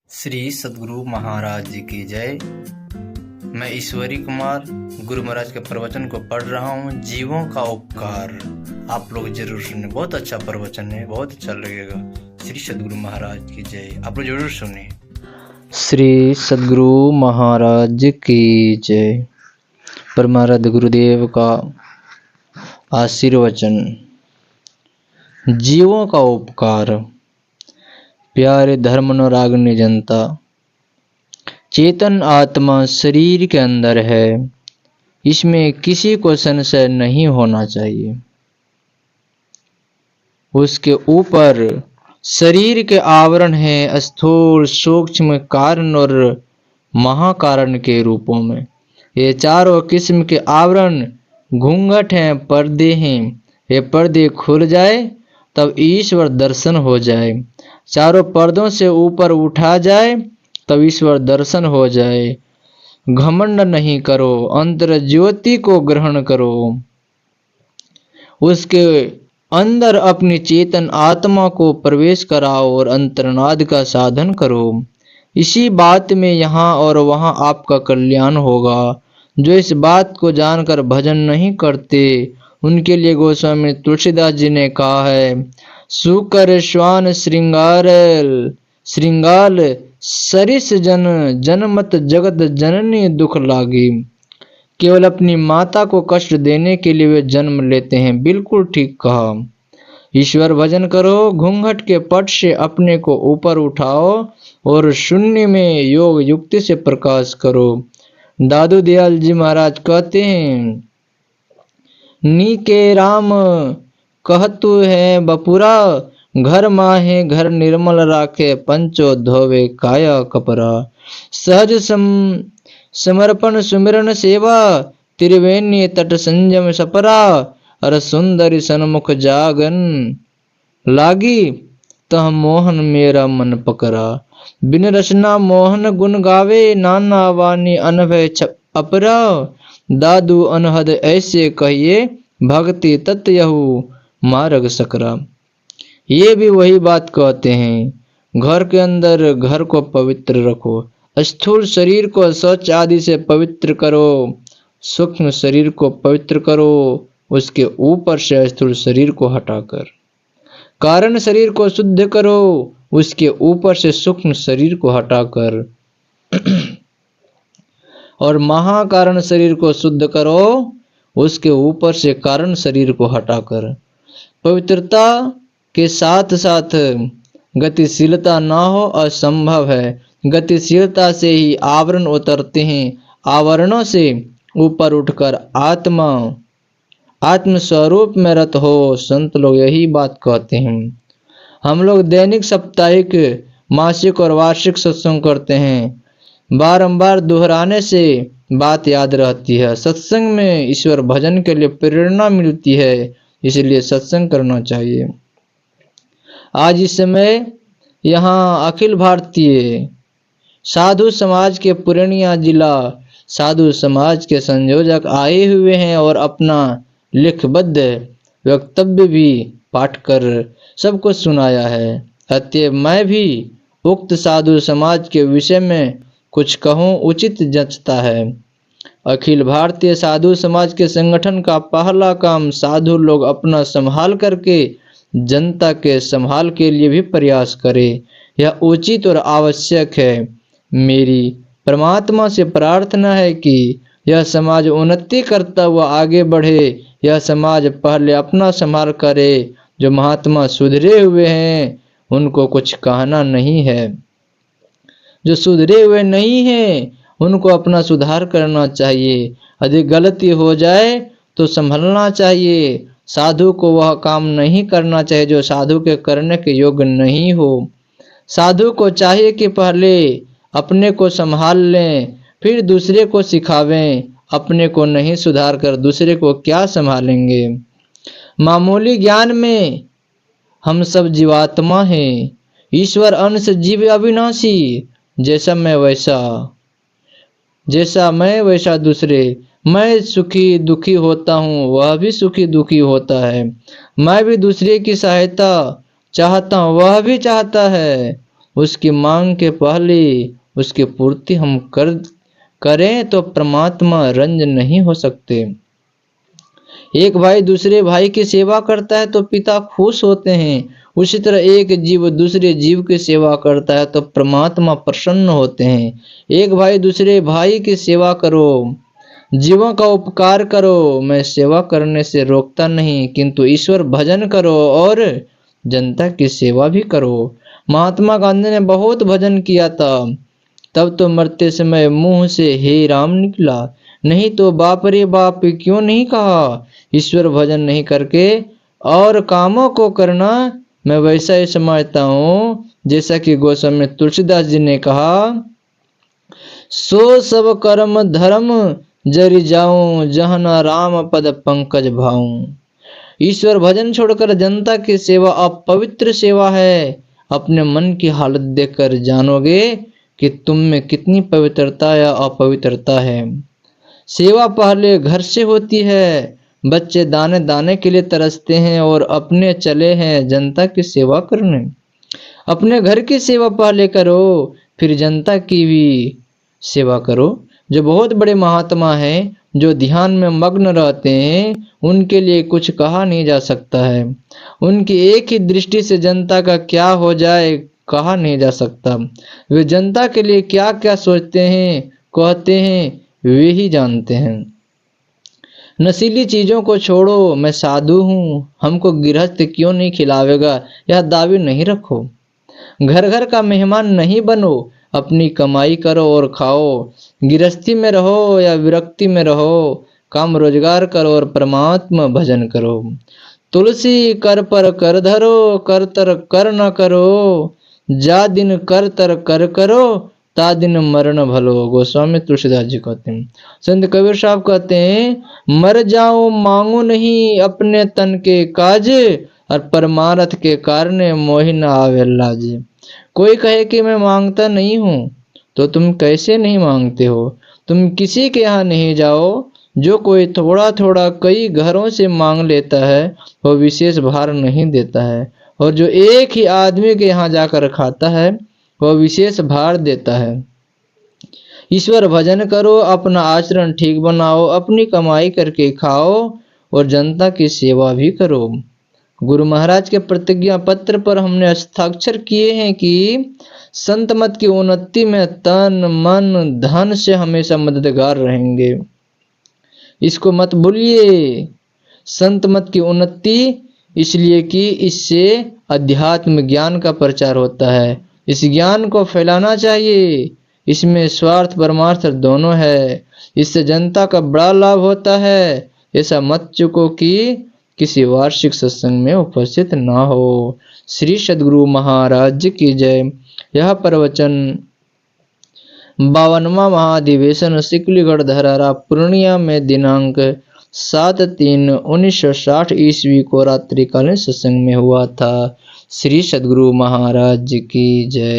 श्री सद्गुरु महाराज जी की जय। मैं ईश्वरी कुमार गुरु महाराज के प्रवचन को पढ़ रहा हूँ। जीवों का उपकार। आप लोग जरूर सुने, बहुत अच्छा प्रवचन है, बहुत अच्छा लगेगा। श्री सद्गुरु महाराज की जय। आप लोग जरूर सुने। श्री सद्गुरु महाराज की जय। परमाराध्य गुरुदेव का आशीर्वचन। जीवों का उपकार। प्यारे धर्म अनुरागनी जनता, चेतन आत्मा शरीर के अंदर है, इसमें किसी को संशय नहीं होना चाहिए। उसके ऊपर शरीर के आवरण है, स्थूल सूक्ष्म कारण और महाकारण के रूपों में। ये चारों किस्म के आवरण घूंघट हैं, पर्दे हैं। ये पर्दे खुल जाए तब ईश्वर दर्शन हो जाए। चारों पर्दों से ऊपर उठा जाए तब ईश्वर दर्शन हो जाए। घमंड नहीं करो, अंतर ज्योति को ग्रहण करो। उसके अंदर अपनी चेतन आत्मा को प्रवेश कराओ और अंतर्नाद का साधन करो। इसी बात में यहाँ और वहाँ आपका कल्याण होगा। जो इस बात को जानकर भजन नहीं करते, उनके लिए गोस्वामी तुलसीदास जी ने कहा है, सुकर श्वान श्रृंगाल सरिस जन जनमत जगत जननी दुख लागी। केवल अपनी माता को कष्ट देने के लिए वे जन्म लेते हैं। बिल्कुल ठीक कहा। ईश्वर भजन करो, घूंघट के पट से अपने को ऊपर उठाओ और शून्य में योग युक्ति से प्रकाश करो। दादू दयाल जी महाराज कहते हैं, नी के राम कहतु है बपुरा, घर माहे घर निर्मल राखे, पंचो धोवे काया कपरा। सहज समर्पण सुमिरन सेवा, त्रिवेणी तट संयम सपरा। अर सुंदरी सन्मुख जागन लागी, तह मोहन मेरा मन पकड़ा। बिन रचना मोहन गुण गावे, नाना वाणी अनभय अपरा। दादू अनहद ऐसे कहिए, भक्ति तत् यहु मार्ग सकरा। ये भी वही बात कहते हैं। घर के अंदर घर को पवित्र रखो। स्थूल शरीर को शौच आदि से पवित्र करो, सूक्ष्म शरीर को पवित्र करो, उसके ऊपर से स्थूल शरीर को हटाकर। कारण शरीर को शुद्ध करो, उसके ऊपर से सूक्ष्म शरीर को हटाकर। और महाकारण शरीर को शुद्ध करो, उसके ऊपर से कारण शरीर को हटाकर। पवित्रता के साथ साथ गतिशीलता ना हो असंभव है। गतिशीलता से ही आवरण उतरते हैं। आवरणों से ऊपर उठकर आत्म स्वरूप में रत हो। संत लोग यही बात कहते हैं। हम लोग दैनिक, साप्ताहिक, मासिक और वार्षिक सत्संग करते हैं। बारंबार दोहराने से बात याद रहती है। सत्संग में ईश्वर भजन के लिए प्रेरणा मिलती है, इसलिए सत्संग करना चाहिए। आज इस समय यहाँ अखिल भारतीय साधु समाज के पूर्णिया जिला साधु समाज के संयोजक आए हुए हैं और अपना लिखबद्ध वक्तव्य भी पाठ कर सबको सुनाया है। अतः मैं भी उक्त साधु समाज के विषय में कुछ कहूँ, उचित जचता है। अखिल भारतीय साधु समाज के संगठन का पहला काम साधु लोग अपना संभाल करके जनता के संभाल के लिए भी प्रयास करें। यह उचित और आवश्यक है। मेरी परमात्मा से प्रार्थना है कि यह समाज उन्नति करता हुआ आगे बढ़े। यह समाज पहले अपना संभाल करे। जो महात्मा सुधरे हुए हैं उनको कुछ कहना नहीं है। जो सुधरे हुए नहीं हैं उनको अपना सुधार करना चाहिए। यदि गलती हो जाए तो संभलना चाहिए। साधु को वह काम नहीं करना चाहिए जो साधु के करने के योग्य नहीं हो। साधु को चाहिए कि पहले अपने को संभाल लें, फिर दूसरे को सिखावें। अपने को नहीं सुधार कर दूसरे को क्या संभालेंगे। मामूली ज्ञान में हम सब जीवात्मा हैं। ईश्वर अंश जीव अविनाशी। जैसा मैं वैसा दूसरे। मैं सुखी दुखी होता हूँ, वह भी सुखी दुखी होता है। मैं भी दूसरे की सहायता चाहता हूँ, वह भी चाहता है। उसकी मांग के पहले उसकी पूर्ति हम करें तो परमात्मा रंज नहीं हो सकते। एक भाई दूसरे भाई की सेवा करता है तो पिता खुश होते हैं। उसी तरह एक जीव दूसरे जीव की सेवा करता है तो परमात्मा प्रसन्न होते हैं। एक भाई दूसरे भाई की सेवा करो, जीवों का उपकार करो। मैं सेवा करने से रोकता नहीं, किंतु ईश्वर भजन करो और जनता की सेवा भी करो। महात्मा गांधी ने बहुत भजन किया था, तब तो मरते समय मुंह से हे राम निकला, नहीं तो बाप रे बाप क्यों नहीं कहा। ईश्वर भजन नहीं करके और कामों को करना मैं वैसा ही समझता हूँ जैसा कि गोस्वामी तुलसीदास जी ने कहा, सो सब कर्म धर्म जरि जाऊं, जहना राम पद पंकज भाऊं। ईश्वर भजन छोड़कर जनता की सेवा अपवित्र सेवा है। अपने मन की हालत देखकर जानोगे कि तुम में कितनी पवित्रता या अपवित्रता है। सेवा पहले घर से होती है। बच्चे दाने दाने के लिए तरसते हैं और अपने चले हैं जनता की सेवा करने। अपने घर की सेवा पहले करो, फिर जनता की भी सेवा करो। जो बहुत बड़े महात्मा हैं, जो ध्यान में मग्न रहते हैं, उनके लिए कुछ कहा नहीं जा सकता है। उनकी एक ही दृष्टि से जनता का क्या हो जाए कहा नहीं जा सकता। वे जनता के लिए क्या क्या सोचते हैं, कहते हैं, वे ही जानते हैं। नशीली चीजों को छोड़ो, मैं साधु हूँ, हमको गृहस्थ क्यों नहीं खिलावेगा, यह दावी नहीं रखो। घर घर का मेहमान नहीं बनो, अपनी कमाई करो और खाओ। गृहस्थी में रहो या विरक्ति में रहो, काम रोजगार करो और परमात्मा भजन करो। तुलसी कर पर कर धरो, कर तर कर न करो, जा दिन कर तर कर करो, ता दिन मरण भलो। गोस्वामी तुलसीदास जी कहते हैं। संत कबीर साहब कहते हैं, मर जाओ मांगो नहीं अपने तन के काज, और परमार्थ के कारण मोहि न आवे लाज। कोई कहे कि मैं मांगता नहीं हूँ, तो तुम कैसे नहीं मांगते हो। तुम किसी के यहाँ नहीं जाओ। जो कोई थोड़ा थोड़ा कई घरों से मांग लेता है वो विशेष भार नहीं देता है, और जो एक ही आदमी के यहाँ जाकर खाता है वह विशेष भार देता है। ईश्वर भजन करो, अपना आचरण ठीक बनाओ, अपनी कमाई करके खाओ और जनता की सेवा भी करो। गुरु महाराज के प्रतिज्ञा पत्र पर हमने हस्ताक्षर किए हैं कि संत मत की उन्नति में तन मन धन से हमेशा मददगार रहेंगे। इसको मत भूलिए। संत मत की उन्नति इसलिए कि इससे अध्यात्म ज्ञान का प्रचार होता है। इस ज्ञान को फैलाना चाहिए। इसमें स्वार्थ परमार्थ दोनों है। इससे जनता का बड़ा लाभ होता है। ऐसा मत चुको कि किसी वार्षिक सत्संग में उपस्थित ना हो। श्री सद्गुरु महाराज की जय। यह प्रवचन 52वां महाधिवेशन सिकलीगढ़ धरारा पूर्णिया में दिनांक 7/3/1960 ईस्वी को रात्रिकालीन सत्संग में हुआ था। श्री सद्गुरु महाराज की जय।